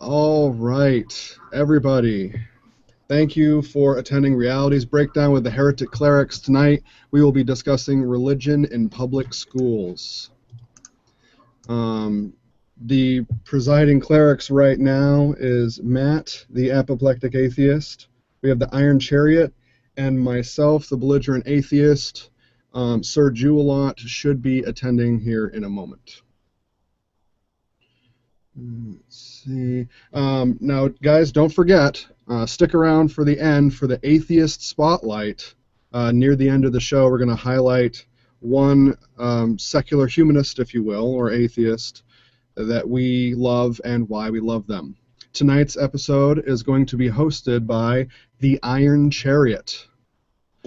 All right, everybody. Thank you for attending Realities Breakdown with the Heretic Clerics. Tonight, we will be discussing religion in public schools. The presiding clerics right now is Matt, the apoplectic atheist. We have the Iron Chariot, and myself, the belligerent atheist. Sir Jewelot should be attending here in a moment. Let's see. Now, guys, don't forget, stick around for the end for the Atheist Spotlight. Near the end of the show, we're going to highlight one secular humanist, if you will, or atheist, that we love and why we love them. Tonight's episode is going to be hosted by the Iron Chariot.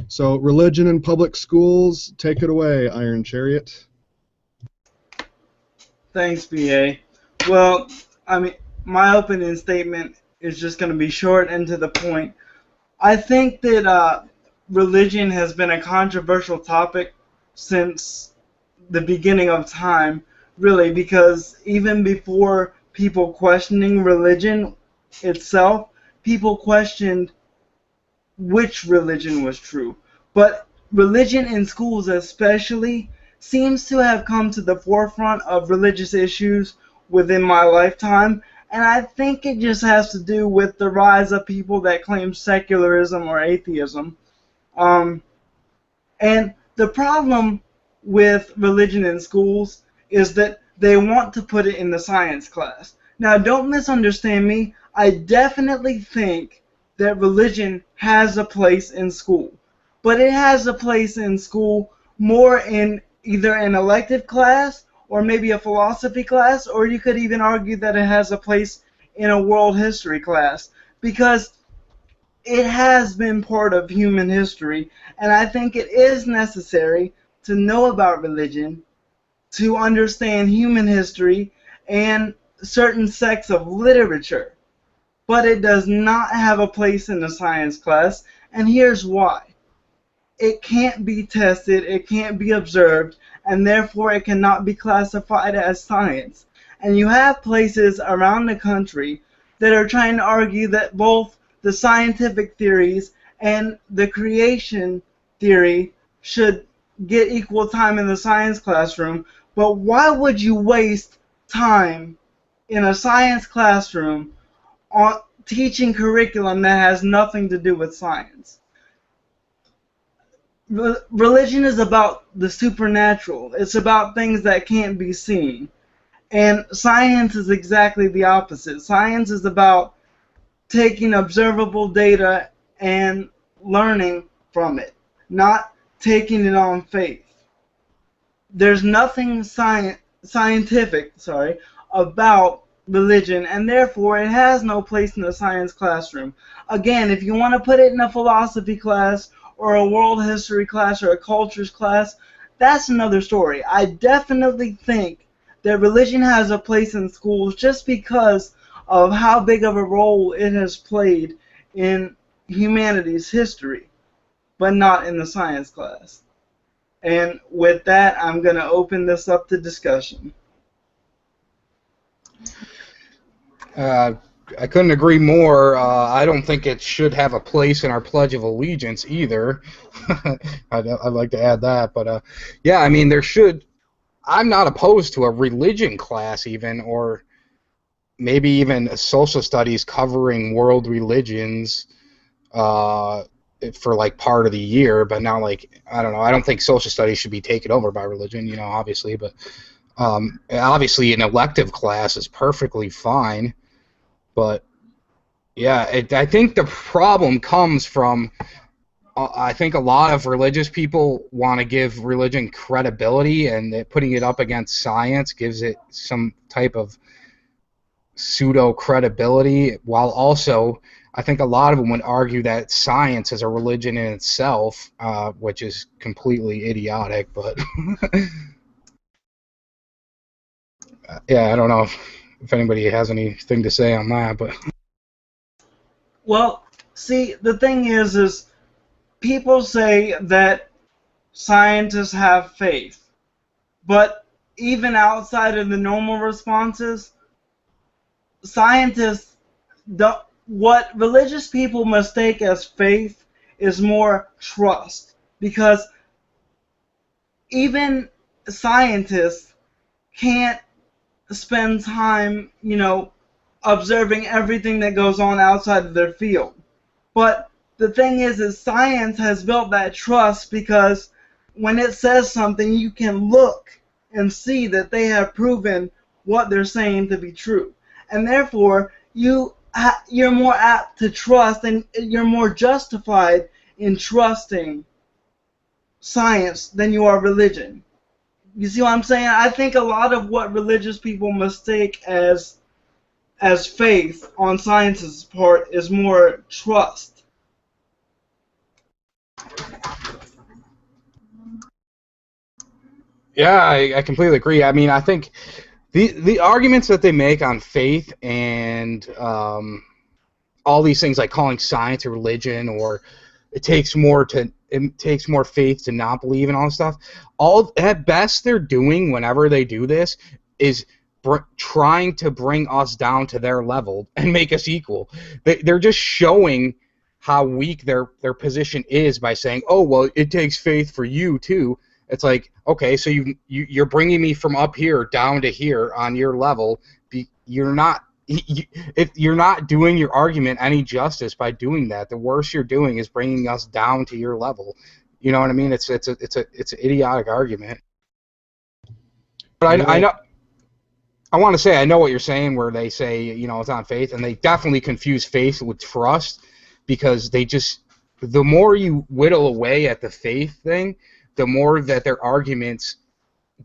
So, religion in public schools, take it away, Iron Chariot. Thanks, BA. Well, my opening statement is just going to be short and to the point. I think that religion has been a controversial topic since the beginning of time, really, because even before people questioning religion itself, people questioned which religion was true. But religion in schools especially seems to have come to the forefront of religious issues within my lifetime, and I think it just has to do with the rise of people that claim secularism or atheism. And the problem with religion in schools is that they want to put it in the science class. Now, don't misunderstand me. I definitely think that religion has a place in school, but it has a place in school more in either an elective class or maybe a philosophy class, or you could even argue that it has a place in a world history class, because it has been part of human history, and I think it is necessary to know about religion, to understand human history, and certain sects of literature. But it does not have a place in the science class, and here's why. It can't be tested, it can't be observed, and therefore it cannot be classified as science. And you have places around the country that are trying to argue that both the scientific theories and the creation theory should get equal time in the science classroom. But why would you waste time in a science classroom on teaching curriculum that has nothing to do with science? Religion is about the supernatural. It's about things that can't be seen. And science is exactly the opposite. Science is about taking observable data and learning from it, not taking it on faith. There's nothing scientific about religion, and therefore it has no place in the science classroom. Again, if you want to put it in a philosophy class or a world history class or a cultures class, that's another story. I definitely think that religion has a place in schools just because of how big of a role it has played in humanity's history, but not in the science class. And with that, I'm going to open this up to discussion. I couldn't agree more. I don't think it should have a place in our Pledge of Allegiance either. I'd like to add that. But, yeah, I mean, there should. I'm not opposed to a religion class even, or maybe even a social studies covering world religions for, like, part of the year. But now, like, I don't know. I don't think social studies should be taken over by religion, you know, obviously. But obviously an elective class is perfectly fine. But, yeah, I think the problem comes from, I think a lot of religious people want to give religion credibility, and putting it up against science gives it some type of pseudo-credibility, while also I think a lot of them would argue that science is a religion in itself, which is completely idiotic, but yeah, I don't know if anybody has anything to say on that, but... Well, see, the thing is people say that scientists have faith, but even outside of the normal responses, scientists don't. What religious people mistake as faith is more trust, because even scientists can't spend time, observing everything that goes on outside of their field. But the thing is science has built that trust because when it says something, you can look and see that they have proven what they're saying to be true. And therefore, you're more apt to trust, and you're more justified in trusting science than you are religion. You see what I'm saying? I think a lot of what religious people mistake as faith on science's part is more trust. Yeah, I completely agree. I mean, I think the arguments that they make on faith and all these things, like calling science a religion, or it takes more faith to not believe in all this stuff. All at best they're doing whenever they do this is trying to bring us down to their level and make us equal. They're just showing how weak their position is by saying, "Oh, well, it takes faith for you too." It's like, okay, so you're bringing me from up here down to here on your level. You're not doing your argument any justice by doing that. The worst you're doing is bringing us down to your level. You know what I mean? It's an idiotic argument. But I know. I want to say I know what you're saying, where they say it's on faith, and they definitely confuse faith with trust, because the more you whittle away at the faith thing, the more that their arguments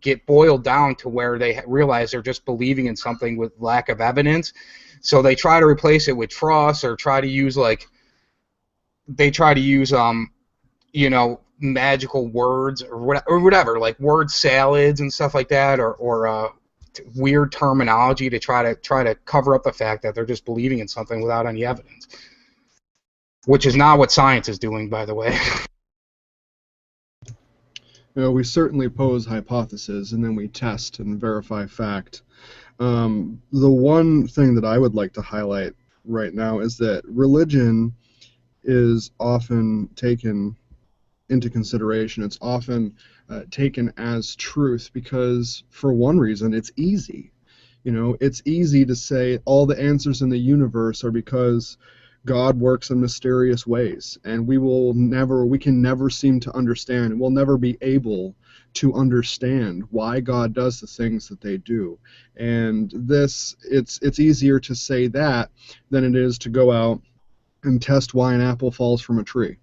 get boiled down to where they realize they're just believing in something with lack of evidence. So they try to replace it with trust, or try to use magical words or whatever, like word salads and stuff like that, or weird terminology to try to cover up the fact that they're just believing in something without any evidence, which is not what science is doing, by the way. We certainly pose hypotheses, and then we test and verify fact. The one thing that I would like to highlight right now is that religion is often taken into consideration. It's often taken as truth because, for one reason, it's easy. It's easy to say all the answers in the universe are because God works in mysterious ways, and we can never seem to understand, and we'll never be able to understand why God does the things that they do. And it's easier to say that than it is to go out and test why an apple falls from a tree.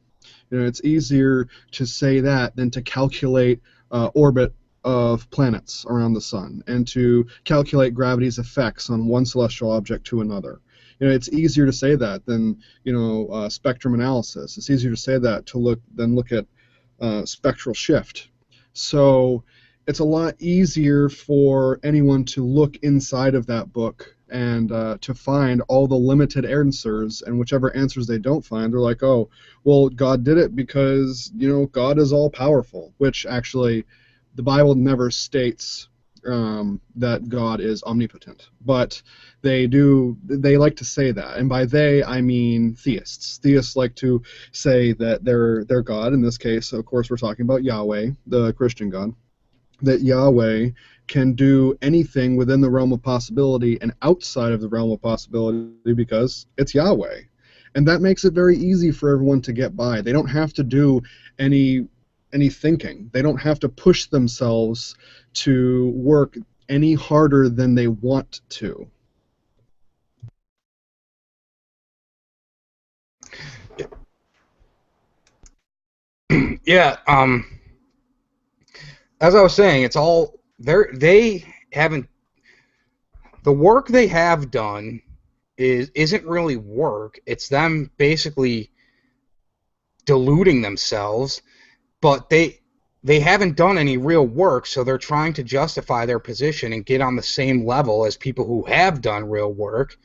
It's easier to say that than to calculate orbit of planets around the sun, and to calculate gravity's effects on one celestial object to another. It's easier to say that than spectrum analysis. It's easier to say that than look at spectral shift. So it's a lot easier for anyone to look inside of that book and to find all the limited answers, and whichever answers they don't find, they're like, oh, well, God did it because God is all powerful, which actually the Bible never states that God is omnipotent, but they like to say that, and by they I mean theists. Theists like to say that their God, in this case, of course, we're talking about Yahweh, the Christian God, that Yahweh can do anything within the realm of possibility and outside of the realm of possibility because it's Yahweh. And that makes it very easy for everyone to get by. They don't have to do any thinking. They don't have to push themselves to work any harder than they want to. Yeah, as I was saying, it's all they haven't. The work they have done isn't really work. It's them basically deluding themselves, but they haven't done any real work, so they're trying to justify their position and get on the same level as people who have done real work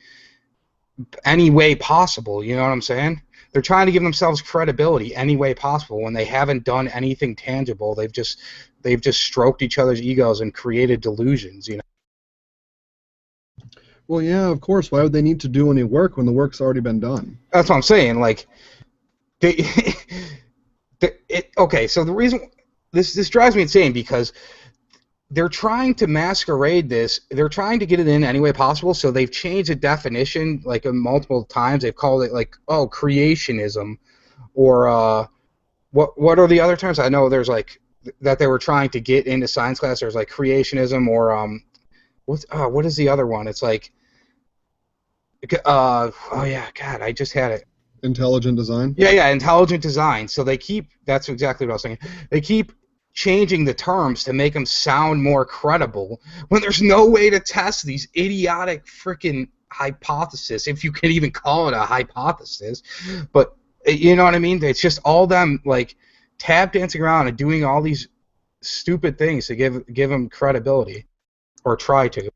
any way possible. You know what I'm saying? They're trying to give themselves credibility any way possible when they haven't done anything tangible. They've just stroked each other's egos and created delusions, Well, yeah, of course. Why would they need to do any work when the work's already been done? That's what I'm saying. Like, they, okay, so the reason this drives me insane because they're trying to masquerade this. They're trying to get it in any way possible. So they've changed the definition like multiple times. They've called it like, oh, creationism, or what are the other terms? I know there's like that they were trying to get into science class. There's like creationism, or what is the other one? It's like oh yeah, God, I just had it. Intelligent design? Yeah, intelligent design. So that's exactly what I was saying. They keep changing the terms to make them sound more credible when there's no way to test these idiotic freaking hypotheses, if you can even call it a hypothesis. But you know what I mean? It's just all them like tap dancing around and doing all these stupid things to give them credibility, or try to.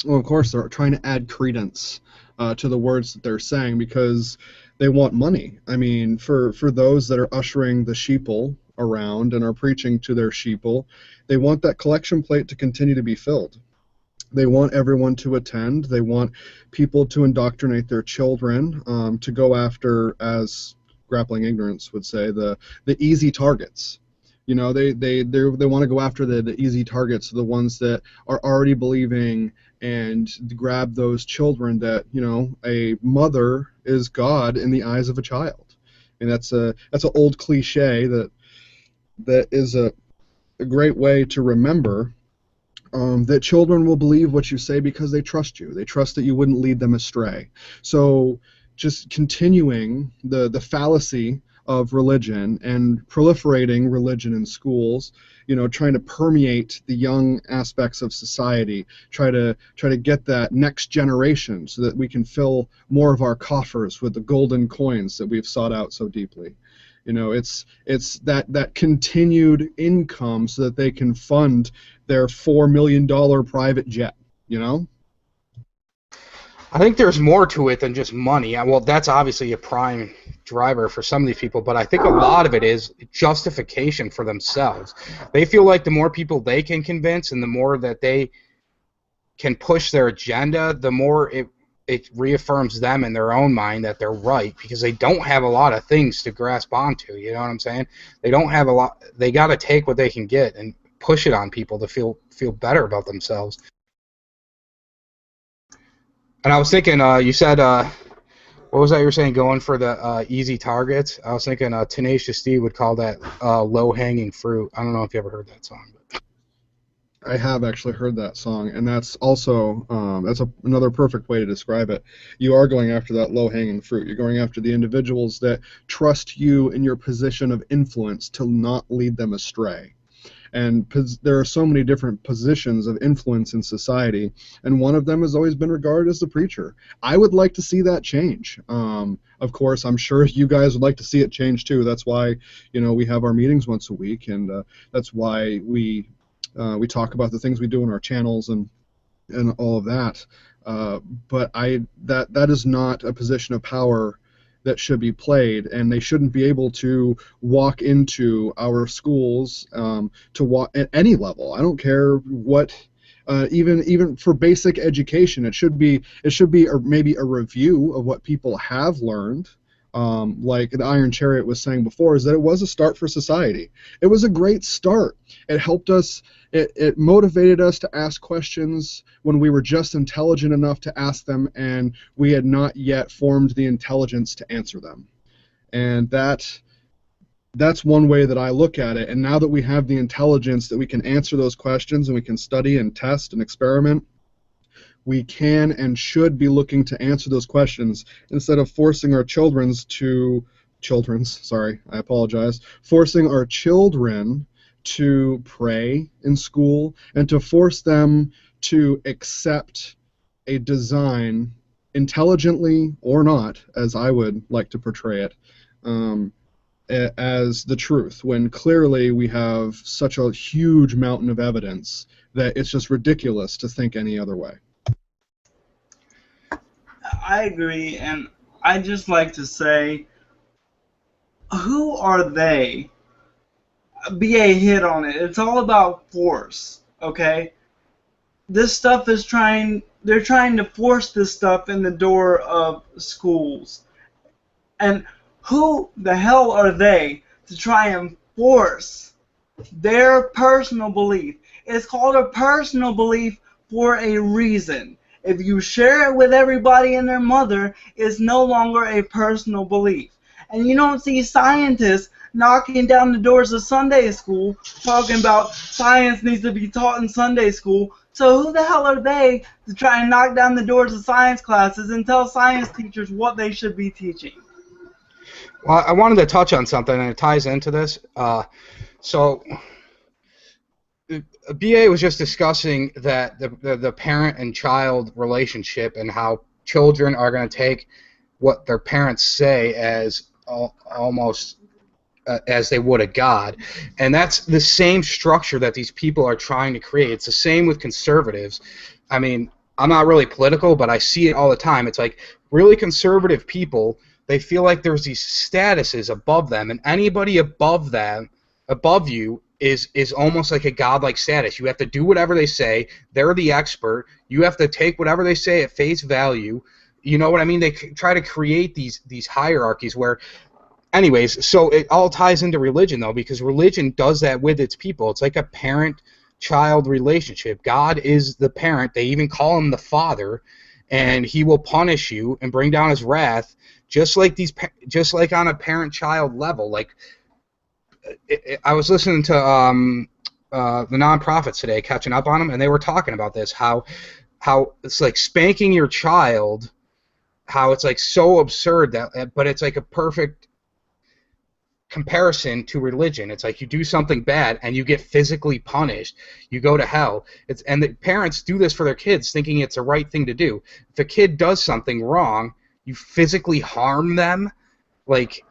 Well, of course, they're trying to add credence to the words that they're saying because they want money. I mean, for those that are ushering the sheeple around and are preaching to their sheeple, they want that collection plate to continue to be filled. They want everyone to attend. They want people to indoctrinate their children to go after, as Grappling Ignorance would say, the easy targets. You know, they want to go after the easy targets, the ones that are already believing, and grab those children that, you know, a mother is God in the eyes of a child. And that's an old cliche that is a great way to remember that children will believe what you say because they trust you. They trust that you wouldn't lead them astray. So just continuing the fallacy of religion and proliferating religion in schools, you know, trying to permeate the young aspects of society, try to get that next generation so that we can fill more of our coffers with the golden coins that we've sought out so deeply. You know, it's that continued income so that they can fund their $4 million private jet, you know? I think there's more to it than just money. Well, that's obviously a prime driver for some of these people, but I think a lot of it is justification for themselves. They feel like the more people they can convince and the more that they can push their agenda, the more it reaffirms them in their own mind that they're right, because they don't have a lot of things to grasp onto. You know what I'm saying? They don't have a lot. They got to take what they can get and push it on people to feel better about themselves. And I was thinking, you said, what was that you were saying, going for the easy targets? I was thinking Tenacious D would call that low-hanging fruit. I don't know if you ever heard that song. But I have actually heard that song, and that's also another perfect way to describe it. You are going after that low-hanging fruit. You're going after the individuals that trust you in your position of influence to not lead them astray. And there are so many different positions of influence in society, and one of them has always been regarded as the preacher. I would like to see that change. Of course, I'm sure you guys would like to see it change too. That's why, you know, we have our meetings once a week, and that's why we talk about the things we do in our channels and all of that. But that is not a position of power that should be played, and they shouldn't be able to walk into our schools to walk at any level. I don't care what, even for basic education, it should be maybe a review of what people have learned. Like the Iron Chariot was saying before, is that it was a start for society. It was a great start. It helped us. It motivated us to ask questions when we were just intelligent enough to ask them, and we had not yet formed the intelligence to answer them. And that's one way that I look at it. And now that we have the intelligence that we can answer those questions and we can study and test and experiment, we can and should be looking to answer those questions instead of forcing our forcing our children to pray in school and to force them to accept a design, intelligently or not, as I would like to portray it, as the truth, when clearly we have such a huge mountain of evidence that it's just ridiculous to think any other way. I agree, and I just like to say, who are they? BA hit on it. It's all about force, okay? this stuff is they're trying to force this stuff in the door of schools. And who the hell are they to try and force their personal belief? It's called a personal belief for a reason. If you share it with everybody and their mother, it's no longer a personal belief. And you don't see scientists knocking down the doors of Sunday school talking about science needs to be taught in Sunday school. So who the hell are they to try and knock down the doors of science classes and tell science teachers what they should be teaching? Well, I wanted to touch on something, and it ties into this. So, BA was just discussing that the parent and child relationship and how children are going to take what their parents say as almost as they would a god, and that's the same structure that these people are trying to create. It's the same with conservatives. I mean, I'm not really political, but I see it all the time. It's like really conservative people, they feel like there's these statuses above them, and anybody above them, above you, is almost like a godlike status. You have to do whatever they say. They're the expert. You have to take whatever they say at face value. You know what I mean? They try to create these hierarchies where, anyways, so it all ties into religion, though, because religion does that with its people. It's like a parent-child relationship. God is the parent. They even call him the father, and he will punish you and bring down his wrath, just like on a parent-child level. Like, I was listening to the nonprofits today, catching up on them, and they were talking about this, how it's like spanking your child, how it's like so absurd that, but it's like a perfect comparison to religion. It's like you do something bad and you get physically punished, you go to hell. And the parents do this for their kids, thinking it's the right thing to do. If a kid does something wrong, you physically harm them. Like,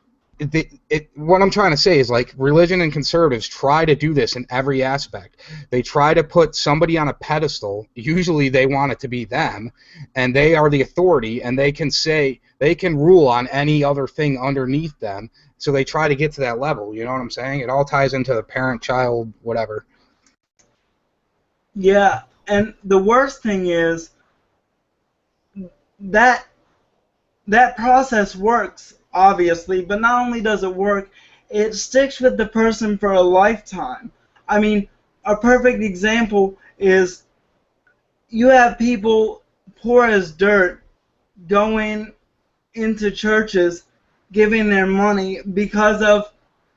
what I'm trying to say is, like, religion and conservatives try to do this in every aspect. They try to put somebody on a pedestal. Usually they want it to be them, and they are the authority, and they can rule on any other thing underneath them. So they try to get to that level. You know what I'm saying? It all ties into the parent-child whatever. Yeah, and the worst thing is that process works, obviously, but not only does it work, it sticks with the person for a lifetime. I mean, a perfect example is you have people poor as dirt going into churches, giving their money because of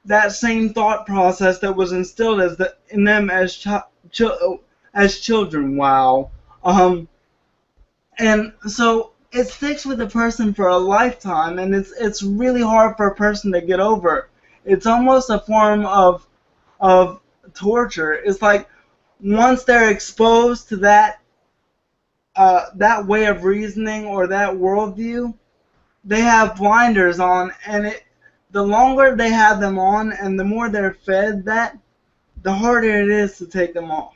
that same thought process that was instilled in them as children. Wow. And so it sticks with a person for a lifetime, and it's really hard for a person to get over. It's almost a form of torture. It's like once they're exposed to that way of reasoning or that worldview, they have blinders on, and the longer they have them on and the more they're fed that, the harder it is to take them off.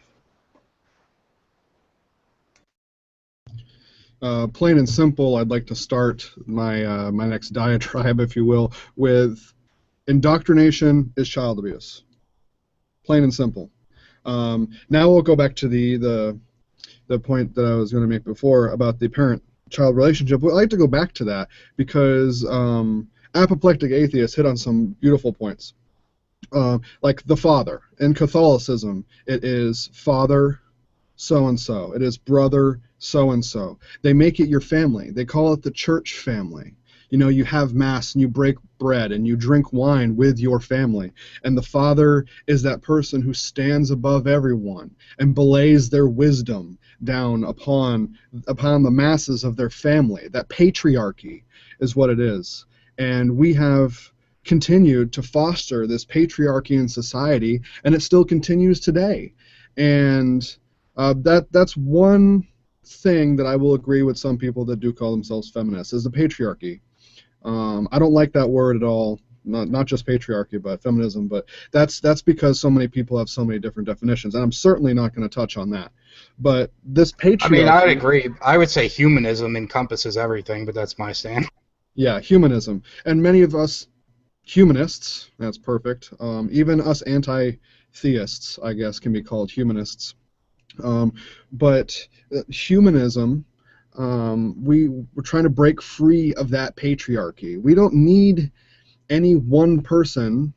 Plain and simple, I'd like to start my next diatribe, if you will, with indoctrination is child abuse. Plain and simple. Now we'll go back to the point that I was going to make before about the parent-child relationship. I'd like to go back to that because apoplectic atheists hit on some beautiful points. Like the father. In Catholicism, it is father so-and-so. It is brother so-and-so. They make it your family. They call it the church family. You know, you have mass and you break bread and you drink wine with your family. And the father is that person who stands above everyone and belays their wisdom down upon the masses of their family. That patriarchy is what it is. And we have continued to foster this patriarchy in society, and it still continues today. And that's one thing that I will agree with some people that do call themselves feminists, is the patriarchy. I don't like that word at all, not just patriarchy, but feminism, but that's because so many people have so many different definitions, and I'm certainly not going to touch on that. But this patriarchy... I mean, I would agree. I would say humanism encompasses everything, but that's my stand. Yeah, humanism. And many of us humanists, that's perfect, even us anti-theists, I guess, can be called humanists. But humanism, we're trying to break free of that patriarchy. We don't need any one person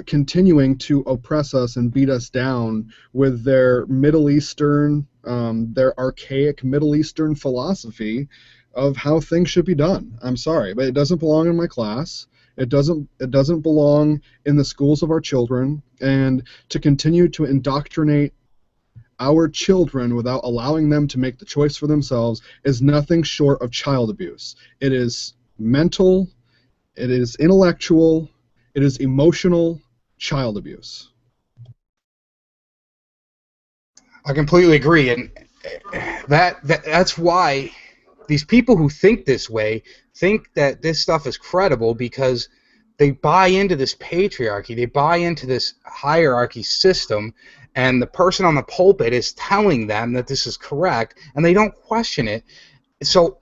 continuing to oppress us and beat us down with their Middle Eastern, their archaic Middle Eastern philosophy of how things should be done. I'm sorry, but it doesn't belong in my class. It doesn't belong in the schools of our children. And to continue to indoctrinate our children without allowing them to make the choice for themselves is nothing short of child abuse. It is mental, it is intellectual, it is emotional child abuse. I completely agree, and that's why these people who think this way think that this stuff is credible, because they buy into this patriarchy, they buy into this hierarchy system, and the person on the pulpit is telling them that this is correct, and they don't question it. So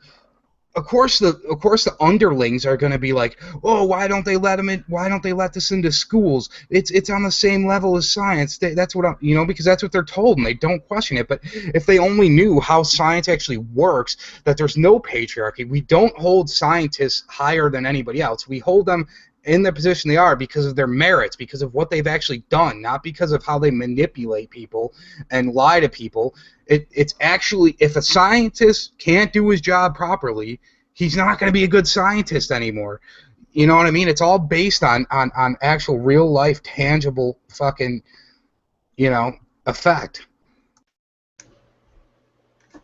of course the underlings are going to be like, oh, why don't they let them in? Why don't they let this into schools? It's on the same level as science. That's what because that's what they're told, and they don't question it. But if they only knew how science actually works, that there's no patriarchy. We don't hold scientists higher than anybody else. We hold them in the position they are because of their merits, because of what they've actually done, not because of how they manipulate people and lie to people. It's actually, if a scientist can't do his job properly, he's not going to be a good scientist anymore. You know what I mean? It's all based on actual real life, tangible fucking, effect.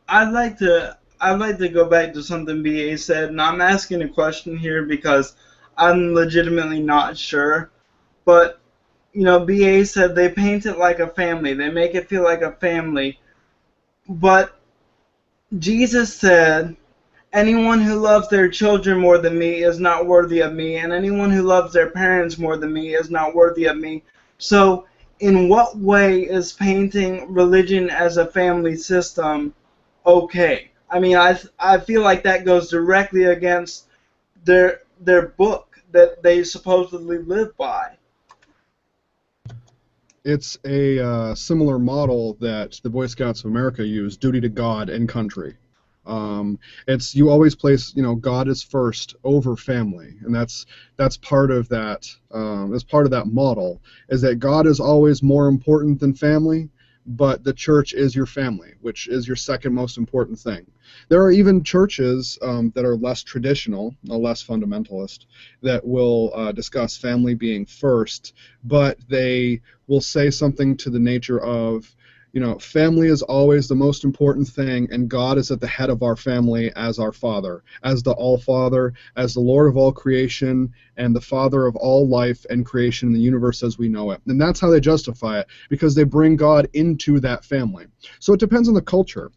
I'd like to go back to something BA said, and I'm asking a question here because I'm legitimately not sure. But BA said they paint it like a family. They make it feel like a family. But Jesus said, anyone who loves their children more than me is not worthy of me, and anyone who loves their parents more than me is not worthy of me. So in what way is painting religion as a family system okay? I mean, I feel like that goes directly against their book that they supposedly live by. It's a similar model that the Boy Scouts of America use: duty to God and country. It's, you always place, God is first over family, and that's part of that. That's part of that model, is that God is always more important than family, but the church is your family, which is your second most important thing. There are even churches that are less traditional, less fundamentalist, that will discuss family being first, but they will say something to the nature of, family is always the most important thing, and God is at the head of our family as our Father, as the All-Father, as the Lord of all creation, and the Father of all life and creation in the universe as we know it. And that's how they justify it, because they bring God into that family. So it depends on the culture.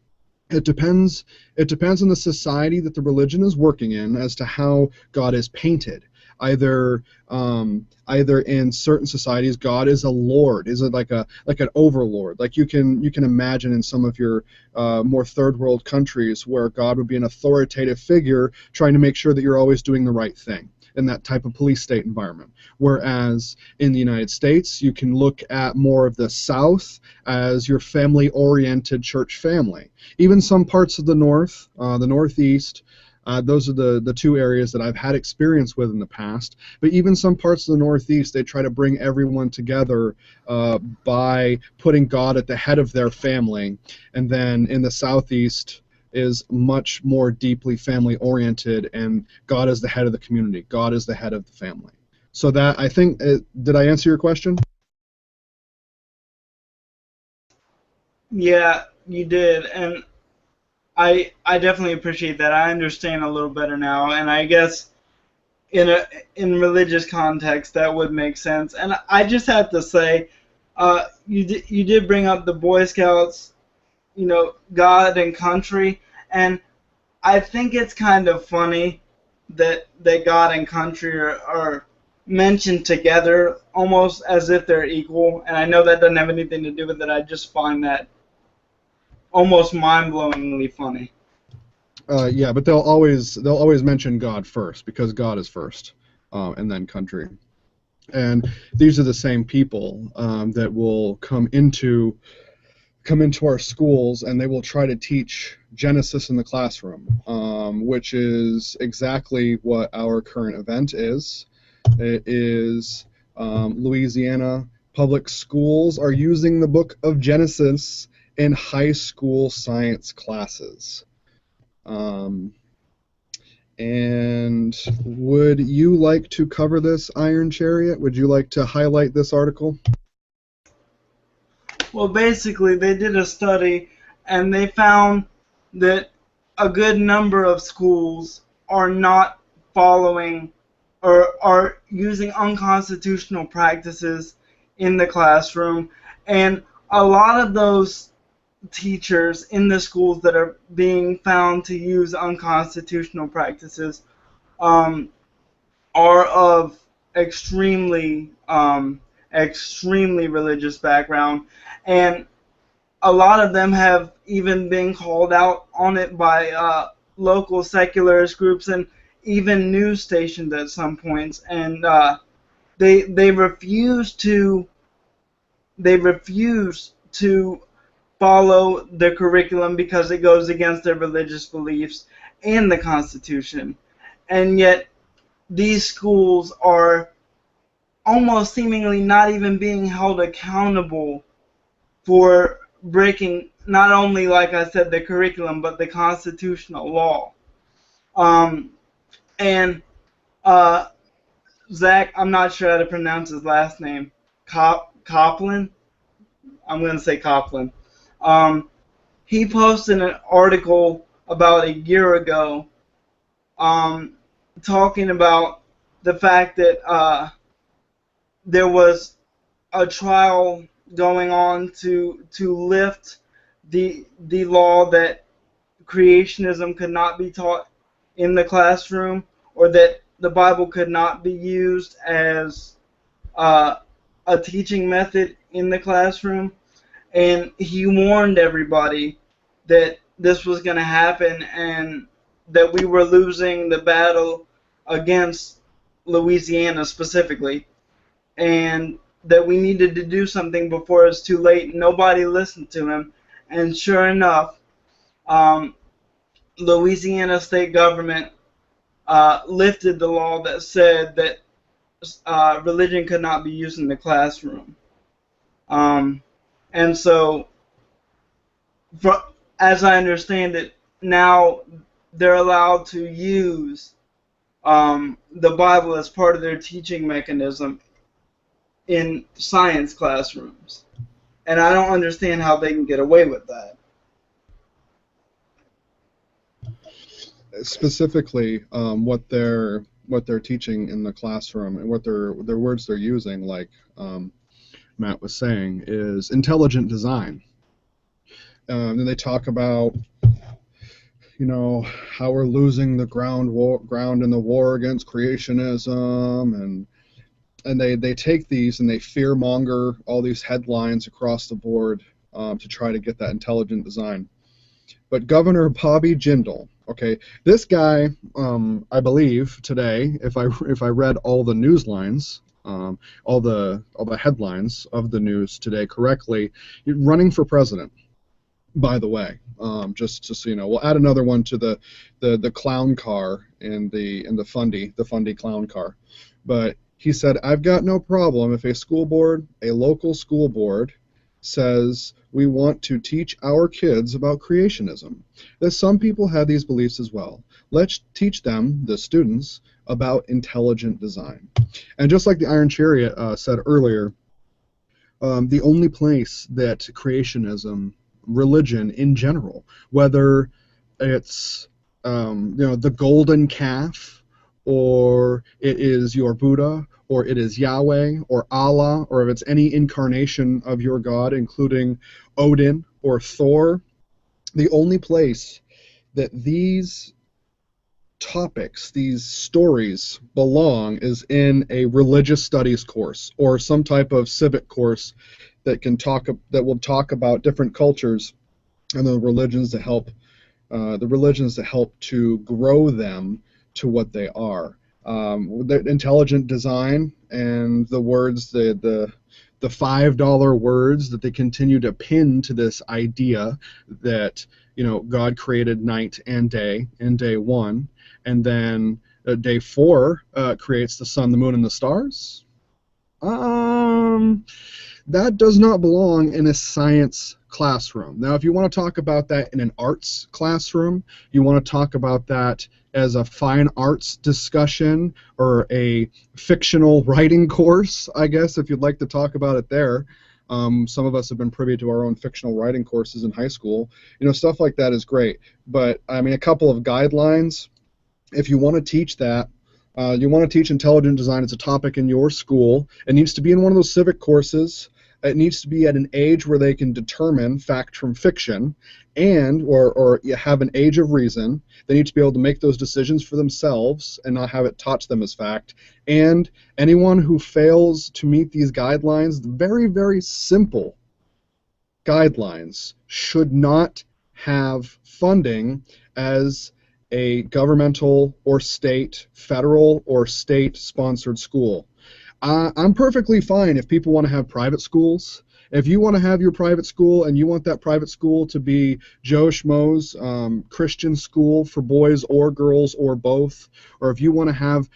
It depends on the society that the religion is working in as to how God is painted. Either in certain societies, God is a lord, is it like an overlord, like you can imagine in some of your more third world countries, where God would be an authoritative figure trying to make sure that you're always doing the right thing, in that type of police state environment. Whereas in the United States, you can look at more of the South as your family-oriented church family. Even some parts of the North, the Northeast, those are the two areas that I've had experience with in the past. But even some parts of the Northeast, they try to bring everyone together by putting God at the head of their family. And then in the Southeast is much more deeply family-oriented, and God is the head of the community. God is the head of the family. So that, I think, did I answer your question? Yeah, you did, and I definitely appreciate that. I understand a little better now, and I guess in religious context that would make sense. And I just have to say, you did bring up the Boy Scouts, God and country, and I think it's kind of funny that God and country are mentioned together almost as if they're equal. And I know that doesn't have anything to do with it. I just find that almost mind-blowingly funny. Yeah, but they'll always mention God first, because God is first, and then country. And these are the same people that will come into come into our schools and they will try to teach Genesis in the classroom, which is exactly what our current event is. It is Louisiana public schools are using the book of Genesis in high school science classes. And would you like to cover this, Iron Chariot? Would you like to highlight this article? Well, basically, they did a study, and they found that a good number of schools are not following or are using unconstitutional practices in the classroom. And a lot of those teachers in the schools that are being found to use unconstitutional practices are of extremely religious background, and a lot of them have even been called out on it by local secularist groups and even news stations at some points, and they refuse to follow the curriculum because it goes against their religious beliefs and the Constitution. And yet these schools are almost seemingly not even being held accountable for breaking not only, like I said, the curriculum, but the constitutional law. And Zach, I'm not sure how to pronounce his last name. Coplin? I'm going to say Coplin. He posted an article about a year ago talking about the fact that there was a trial going on to lift the law that creationism could not be taught in the classroom, or that the Bible could not be used as a teaching method in the classroom. And he warned everybody that this was going to happen and that we were losing the battle against Louisiana specifically, and that we needed to do something before it's too late. Nobody listened to him, and sure enough, Louisiana state government lifted the law that said that religion could not be used in the classroom. And so, as I understand it, now they're allowed to use the Bible as part of their teaching mechanism in science classrooms. And I don't understand how they can get away with that. Specifically, what they're teaching in the classroom and what their words they're using, like Matt was saying, is intelligent design. And they talk about, how we're losing the ground in the war against creationism, and they take these and they fearmonger all these headlines across the board to try to get that intelligent design. But Governor Bobby Jindal, okay, this guy, I believe today, if I read all the news lines, all the headlines of the news today correctly, he's running for president. By the way, just so you know, we'll add another one to the clown car in the Fundy clown car. But he said, I've got no problem if a local school board, says we want to teach our kids about creationism. That some people have these beliefs as well. Let's teach them, the students, about intelligent design. And just like the Iron Chariot said earlier, the only place that creationism, religion in general, whether it's the golden calf, or it is your Buddha, or it is Yahweh, or Allah, or if it's any incarnation of your God, including Odin or Thor, the only place that these topics, these stories belong is in a religious studies course or some type of civic course that will talk about different cultures and the religions that help to grow them to what they are. The intelligent design and the words, the the $5 words that they continue to pin to this idea that, God created night and day in day one, and then day 4 creates the sun, the moon, and the stars. That does not belong in a science classroom. Now, if you want to talk about that in an arts classroom, you want to talk about that as a fine arts discussion or a fictional writing course, I guess, if you'd like to talk about it there. Some of us have been privy to our own fictional writing courses in high school. Stuff like that is great. But, I mean, a couple of guidelines. If you want to teach that, you want to teach intelligent design as a topic in your school, it needs to be in one of those civic courses. It needs to be at an age where they can determine fact from fiction, and or you have an age of reason. They need to be able to make those decisions for themselves and not have it taught to them as fact. And anyone who fails to meet these guidelines, very, very simple guidelines, should not have funding as a governmental or state, federal or state-sponsored school. I'm perfectly fine if people want to have private schools. If you want to have your private school and you want that private school to be Joe Schmo's Christian school for boys or girls or both, or if you want to have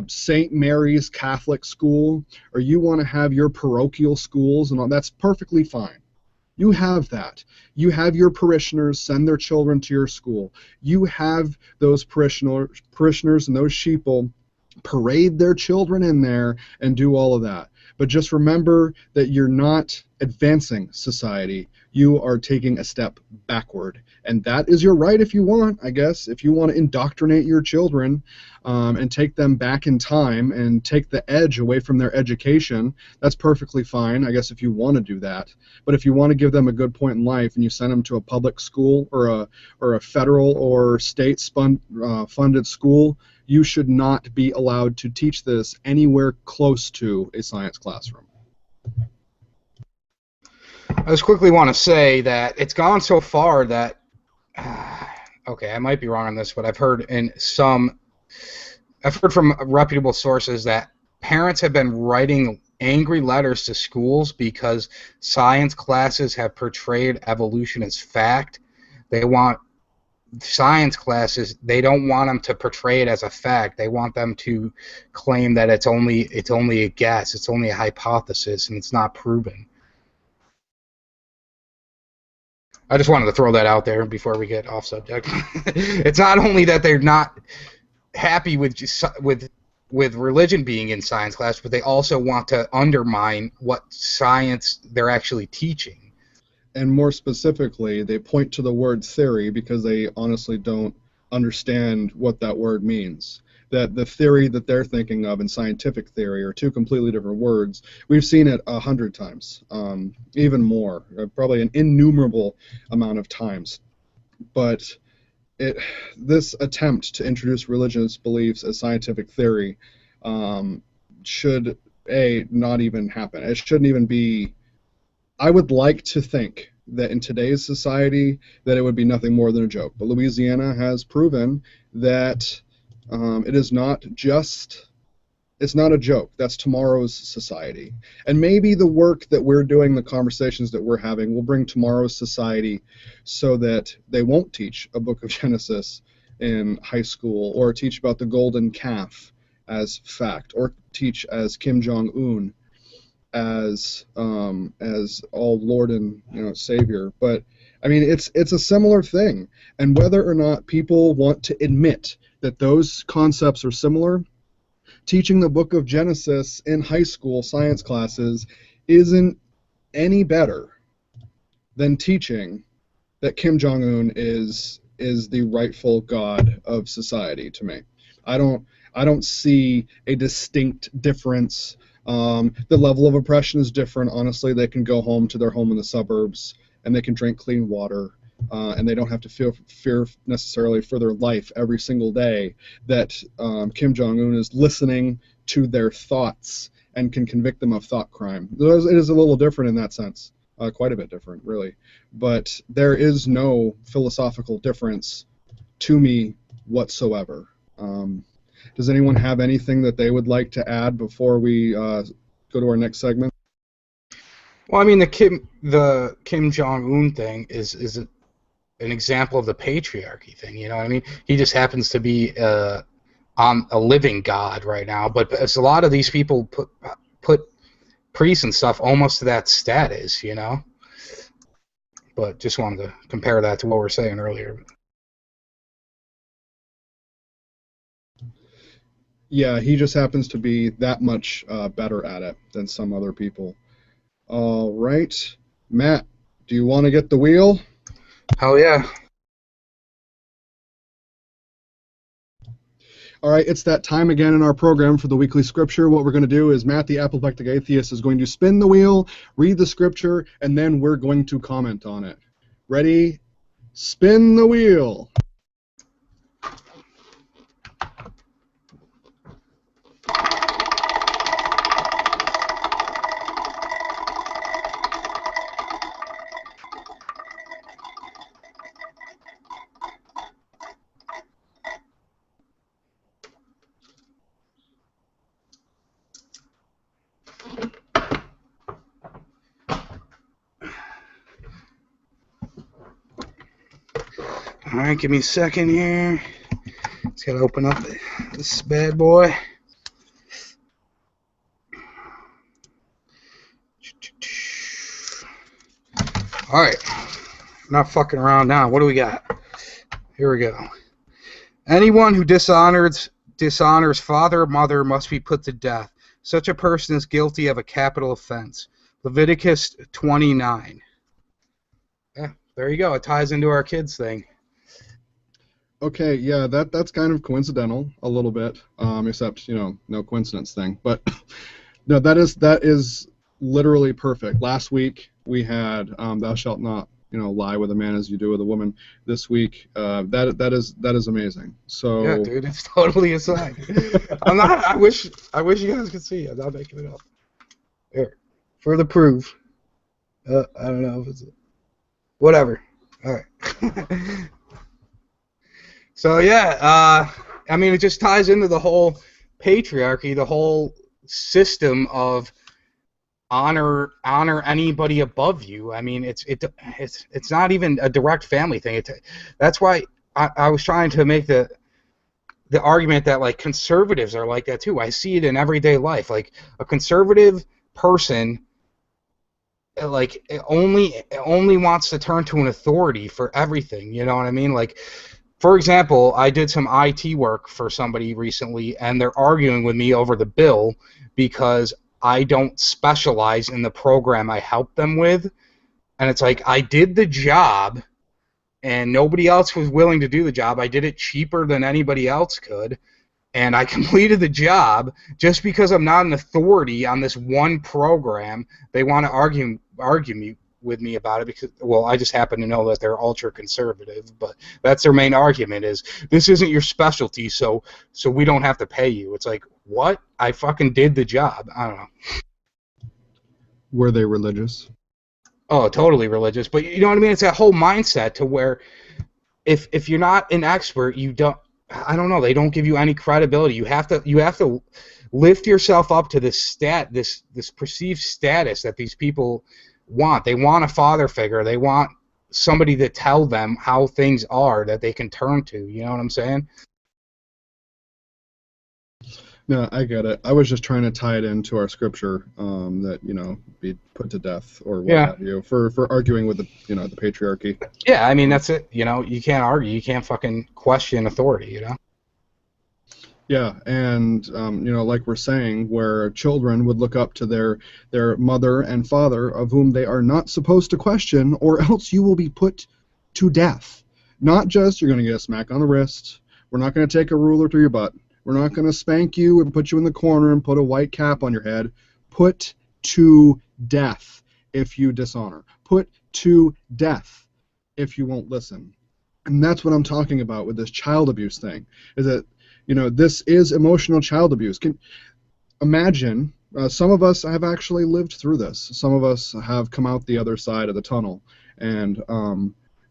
St. Mary's Catholic school, or you want to have your parochial schools and all, that's perfectly fine. You have that. You have your parishioners send their children to your school. You have those parishioners and those sheeple parade their children in there and do all of that. But just remember that you're not advancing society. You are taking a step backward. And that is your right if you want, I guess. If you want to indoctrinate your children and take them back in time and take the edge away from their education, that's perfectly fine, I guess, if you want to do that. But if you want to give them a good point in life and you send them to a public school or a federal or state funded school, you should not be allowed to teach this anywhere close to a science classroom. I just quickly want to say that it's gone so far that, okay, I might be wrong on this, but I've heard from reputable sources that parents have been writing angry letters to schools because science classes have portrayed evolution as fact. They want science classes, they don't want them to portray it as a fact. They want them to claim that it's only a guess, it's only a hypothesis, and it's not proven. I just wanted to throw that out there before we get off subject. It's not only that they're not happy with religion being in science class, but they also want to undermine what science they're actually teaching. And more specifically, they point to the word theory because they honestly don't understand what that word means. That the theory that they're thinking of and scientific theory are two completely different words. We've seen it 100 times, even more, probably an innumerable amount of times. But this attempt to introduce religious beliefs as scientific theory should, not even happen. It shouldn't even be. I would like to think that in today's society that it would be nothing more than a joke. But Louisiana has proven that it's not a joke. That's tomorrow's society. And maybe the work that we're doing, the conversations that we're having, will bring tomorrow's society so that they won't teach a book of Genesis in high school or teach about the golden calf as fact or teach as Kim Jong-un as all Lord and Savior. But I mean, it's a similar thing. And whether or not people want to admit that those concepts are similar, teaching the book of Genesis in high school science classes isn't any better than teaching that Kim Jong-un is the rightful god of society to me. I don't see a distinct difference. The level of oppression is different. Honestly, they can go home to their home in the suburbs and they can drink clean water. And they don't have to fear necessarily for their life every single day that Kim Jong-un is listening to their thoughts and can convict them of thought crime. It is a little different in that sense, quite a bit different, really. But there is no philosophical difference to me whatsoever. Does anyone have anything that they would like to add before we go to our next segment? Well, I mean, the Kim Jong-un thing is an example of the patriarchy thing. You know what I mean? He just happens to be on a living god right now, but it's a lot of these people put priests and stuff almost to that status, you know. But just wanted to compare that to what we were saying earlier. Yeah, he just happens to be that much better at it than some other people. All right, Matt, do you want to get the wheel? Hell yeah. All right, it's that time again in our program for the weekly scripture. What we're going to do is Matt, the apoplectic atheist, is going to spin the wheel, read the scripture, and then we're going to comment on it. Ready? Spin the wheel. All right, give me a second here. Just gotta open up this bad boy. All right, not fucking around now. What do we got? Here we go. Anyone who dishonors father or mother must be put to death. Such a person is guilty of a capital offense. Leviticus 29. Yeah, there you go. It ties into our kids thing. Okay, yeah, that's kind of coincidental a little bit, except, no coincidence thing. But no, that is literally perfect. Last week we had thou shalt not, lie with a man as you do with a woman. This week, that is amazing. So yeah, dude, it's totally a sign. I'm not. I wish you guys could see it. I'm not making it up. Here, for the proof. I don't know if it's whatever. All right. So yeah, I mean, it just ties into the whole patriarchy, the whole system of honor anybody above you. I mean, it's not even a direct family thing. That's why I was trying to make the argument that like conservatives are like that too. I see it in everyday life. Like a conservative person, like it only wants to turn to an authority for everything. You know what I mean? Like, for example, I did some IT work for somebody recently, and they're arguing with me over the bill because I don't specialize in the program I help them with. And it's like, I did the job, and nobody else was willing to do the job. I did it cheaper than anybody else could, and I completed the job. Just because I'm not an authority on this one program, they want to argue with me about it because, well, I just happen to know that they're ultra conservative, but that's their main argument is this isn't your specialty, so we don't have to pay you. It's like, what? I fucking did the job. I don't know. Were they religious? Oh, totally religious, but you know what I mean? It's that whole mindset to where if you're not an expert, you don't. I don't know. They don't give you any credibility. You have to lift yourself up to this perceived status that these people want. They want a father figure. They want somebody to tell them how things are that they can turn to. You know what I'm saying? No, I get it. I was just trying to tie it into our scripture that be put to death or what have you for arguing with the the patriarchy. Yeah, I mean that's it. You can't argue. You can't fucking question authority. Yeah, and like we're saying, where children would look up to their mother and father, of whom they are not supposed to question, or else you will be put to death. Not just you're going to get a smack on the wrist. We're not going to take a ruler to your butt. We're not going to spank you and put you in the corner and put a white cap on your head. Put to death if you dishonor. Put to death if you won't listen. And that's what I'm talking about with this child abuse thing, is that this is emotional child abuse. Imagine, some of us have actually lived through this. Some of us have come out the other side of the tunnel and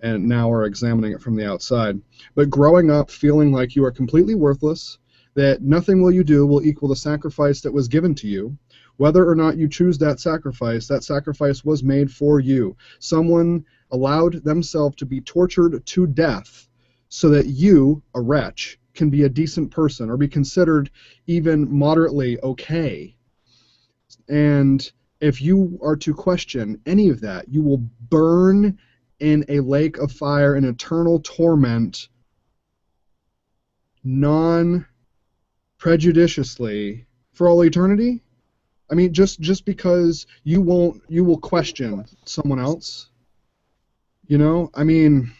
now are examining it from the outside. But growing up feeling like you are completely worthless, that nothing will you do will equal the sacrifice that was given to you, Whether or not you choose that sacrifice was made for you. Someone allowed themselves to be tortured to death so that you, a wretch, can be a decent person or be considered even moderately okay. And if you are to question any of that, you will burn in a lake of fire in eternal torment, non-prejudiciously, for all eternity? I mean, just because you will question someone else, you know? I mean,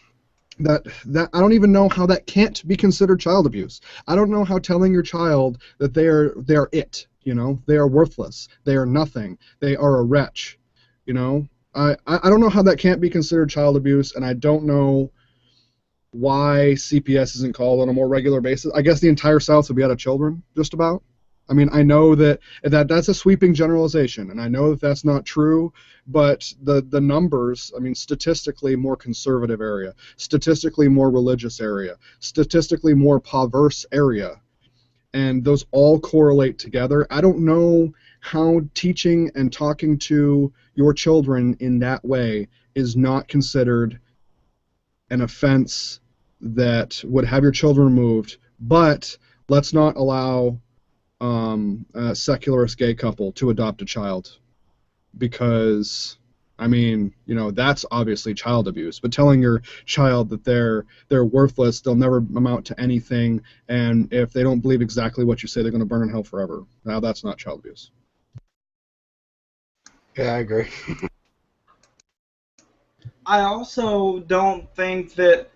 that I don't even know how that can't be considered child abuse. I don't know how telling your child that they are it, you know, they are worthless, they are nothing, they are a wretch, you know. I don't know how that can't be considered child abuse, and I don't know why CPS isn't called on a more regular basis. I guess the entire South would be out of children, just about. I mean, I know that's a sweeping generalization, and I know that that's not true, but the numbers, I mean, statistically more conservative area, statistically more religious area, statistically more perverse area, and those all correlate together. I don't know how teaching and talking to your children in that way is not considered an offense that would have your children removed, but let's not allow a secularist gay couple to adopt a child, because I mean, you know, that's obviously child abuse. But telling your child that they're worthless, they'll never amount to anything, and if they don't believe exactly what you say, they're going to burn in hell forever. Now that's not child abuse. Yeah, I agree. I also don't think that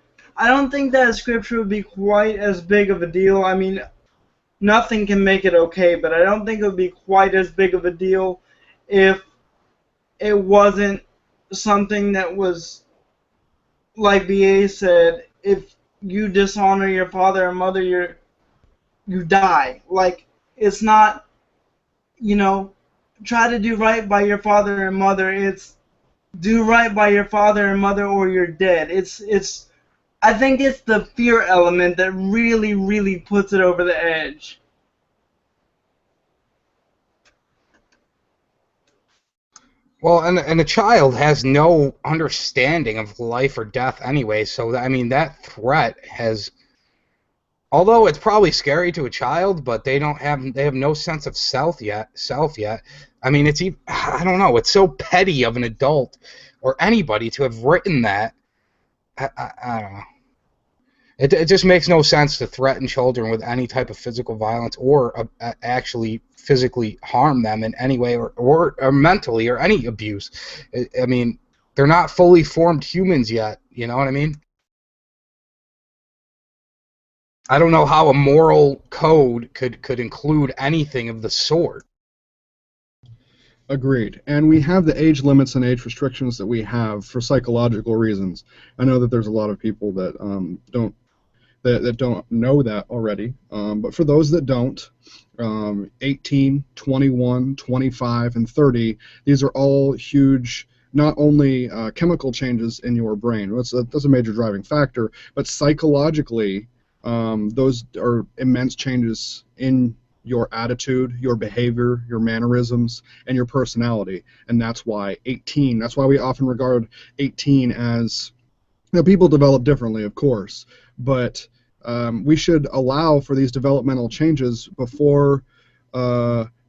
scripture would be quite as big of a deal. I mean, nothing can make it okay, but I don't think it would be quite as big of a deal if it wasn't something that was, like BA said, if you dishonor your father or mother, you die. Like, it's not, you know, try to do right by your father and mother. It's do right by your father and mother or you're dead. I think it's the fear element that really, really puts it over the edge. Well, and a child has no understanding of life or death anyway, so I mean that threat has, although it's probably scary to a child, but they have no sense of self yet. I mean, I don't know, it's so petty of an adult or anybody to have written that. I don't know. It just makes no sense to threaten children with any type of physical violence or actually physically harm them in any way or mentally or any abuse. I mean, they're not fully formed humans yet. You know what I mean? I don't know how a moral code could include anything of the sort. Agreed. And we have the age limits and age restrictions that we have for psychological reasons. I know that there's a lot of people that don't know that already. But for those that don't, 18, 21, 25, and 30, these are all huge, not only chemical changes in your brain. That's a major driving factor, but psychologically, those are immense changes in your attitude, your behavior, your mannerisms, and your personality. And that's why we often regard 18 as, you know, people develop differently, of course, but we should allow for these developmental changes before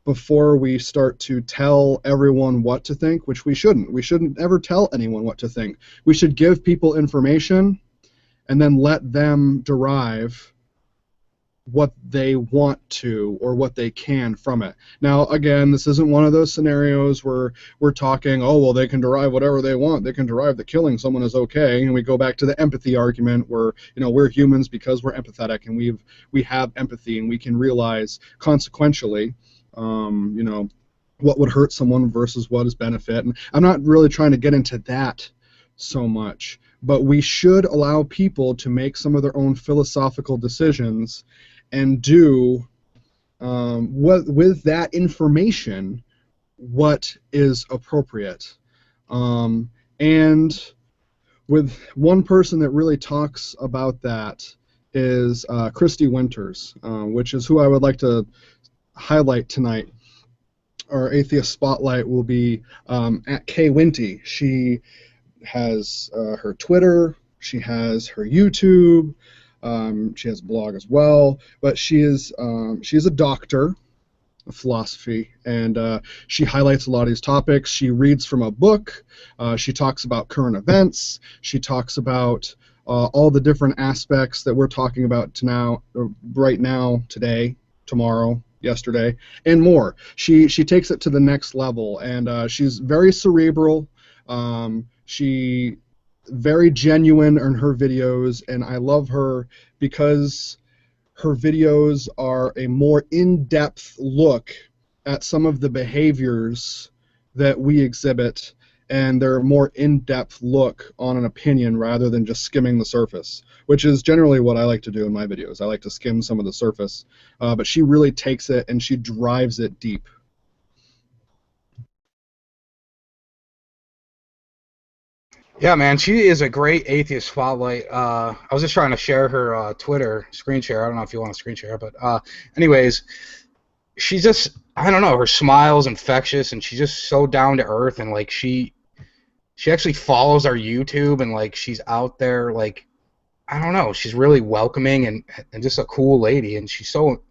we start to tell everyone what to think, which we shouldn't. We shouldn't ever tell anyone what to think. We should give people information and then let them derive what they want to or what they can from it. Now, again, this isn't one of those scenarios where we're talking, oh, well, they can derive whatever they want. They can derive that killing someone is okay, and we go back to the empathy argument where, you know, we're humans because we're empathetic, and we have empathy, and we can realize consequentially, you know, what would hurt someone versus what is benefit. And I'm not really trying to get into that so much, but we should allow people to make some of their own philosophical decisions and do with that information what is appropriate. And with one person that really talks about that is Kristi Winters, which is who I would like to highlight tonight. our atheist spotlight will be at Kay Winty. She has her Twitter, she has her YouTube, she has a blog as well. But she is a doctor of philosophy, and she highlights a lot of these topics. She reads from a book. She talks about current events. She talks about all the different aspects that we're talking about right now, today, tomorrow, yesterday, and more. She takes it to the next level, and she's very cerebral. She very genuine in her videos, and I love her because her videos are a more in-depth look at some of the behaviors that we exhibit, and they're a more in-depth look on an opinion rather than just skimming the surface, which is generally what I like to do in my videos. I like to skim some of the surface, but she really takes it and she drives it deep. Yeah, man, she is a great atheist spotlight. I was just trying to share her Twitter screen share. I don't know if you want to screen share, but anyways, she's just, I don't know, her smile's infectious, and she's just so down to earth, and like she actually follows our YouTube, and like she's out there, like, I don't know, she's really welcoming and just a cool lady, and she's so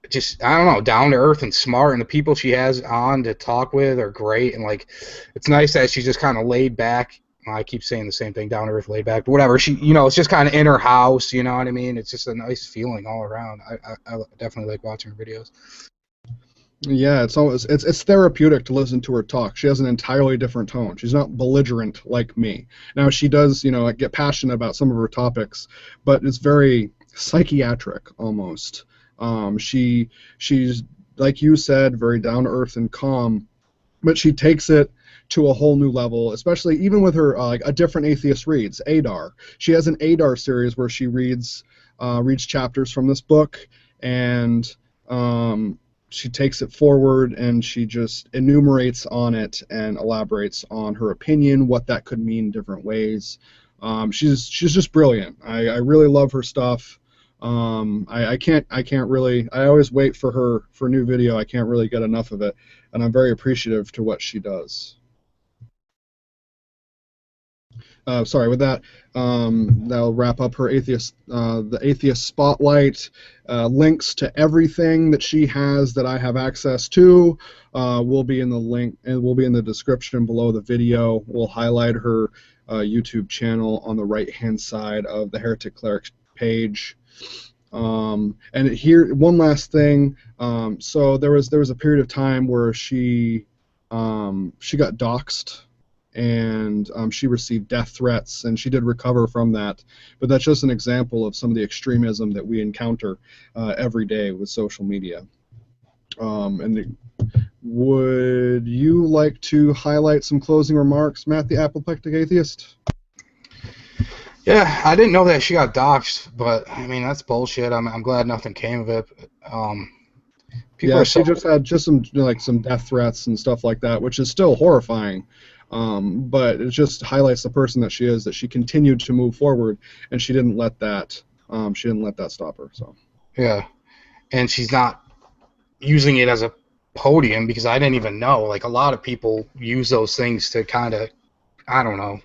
just, I don't know, down to earth and smart, and the people she has on to talk with are great, and like it's nice that she's just kind of laid back. I keep saying the same thing, down to earth, laid back, but whatever. She, you know, it's just kind of in her house, you know what I mean? It's just a nice feeling all around. I definitely like watching her videos. Yeah, it's therapeutic to listen to her talk. She has an entirely different tone. She's not belligerent like me. Now she does, you know, get passionate about some of her topics, but it's very psychiatric almost. She's like you said, very down to earth and calm, but she takes it to a whole new level, especially even with her like a different atheist reads, Adar. She has an Adar series where she reads chapters from this book, and she takes it forward and she just enumerates on it and elaborates on her opinion, what that could mean different ways. She's just brilliant. I really love her stuff. I can't really, I always wait for new video. I can't really get enough of it, and I'm very appreciative to what she does. Sorry, with that, that'll wrap up her the atheist spotlight. Links to everything that she has that I have access to will be in the link, and will be in the description below the video. We'll highlight her YouTube channel on the right-hand side of the Heretic Cleric page. And here, one last thing. So there was a period of time where she got doxxed, and she received death threats, and she did recover from that. But that's just an example of some of the extremism that we encounter every day with social media. Would you like to highlight some closing remarks, Matt, the apoplectic atheist? Yeah, I didn't know that she got doxxed, but I mean, that's bullshit. I'm glad nothing came of it. Yeah, she just had some death threats and stuff like that, which is still horrifying. But it just highlights the person that she is, that she continued to move forward, and she didn't let that stop her. So yeah, and she's not using it as a podium, because I didn't even know. Like, a lot of people use those things to kind of, I don't know,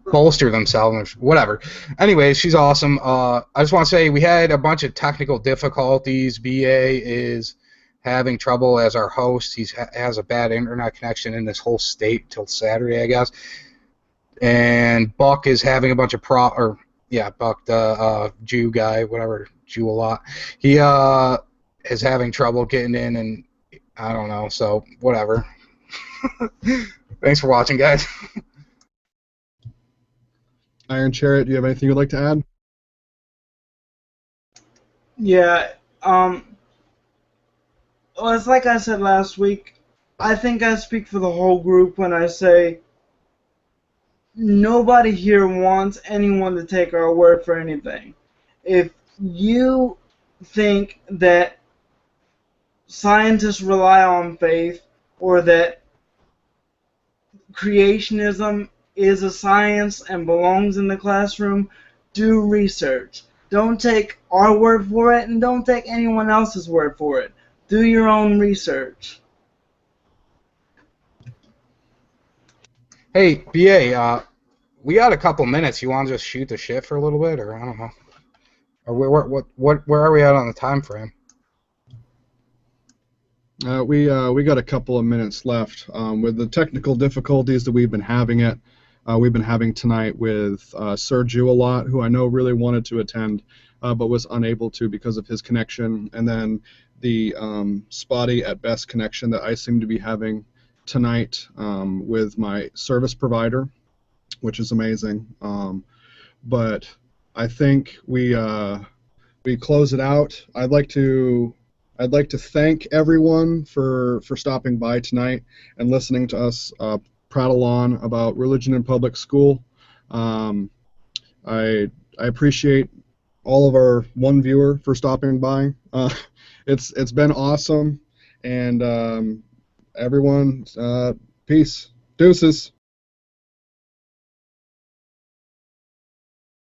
bolster themselves or whatever. Anyways, she's awesome. I just want to say we had a bunch of technical difficulties. BA is having trouble as our host. He has a bad internet connection in this whole state till Saturday, I guess. And Buck is having a bunch of Buck, the Jew guy, whatever, Jew a lot. He is having trouble getting in, and I don't know, so whatever. Thanks for watching, guys. Iron Chariot, do you have anything you'd like to add? Yeah, well, it's like I said last week. I think I speak for the whole group when I say nobody here wants anyone to take our word for anything. If you think that scientists rely on faith, or that creationism is a science and belongs in the classroom, do research. Don't take our word for it, and don't take anyone else's word for it. Do your own research. Hey, BA, we got a couple minutes. You want to just shoot the shit for a little bit, or I don't know, or where are we at on the time frame? We got a couple of minutes left. With the technical difficulties that we've been having tonight with Sergio a lot, who I know really wanted to attend, but was unable to because of his connection, and then the spotty at best connection that I seem to be having tonight with my service provider, which is amazing. But I think we close it out. I'd like to thank everyone for stopping by tonight and listening to us prattle on about religion in public school. I appreciate all of our one viewer for stopping by. It's been awesome, and everyone, peace, deuces.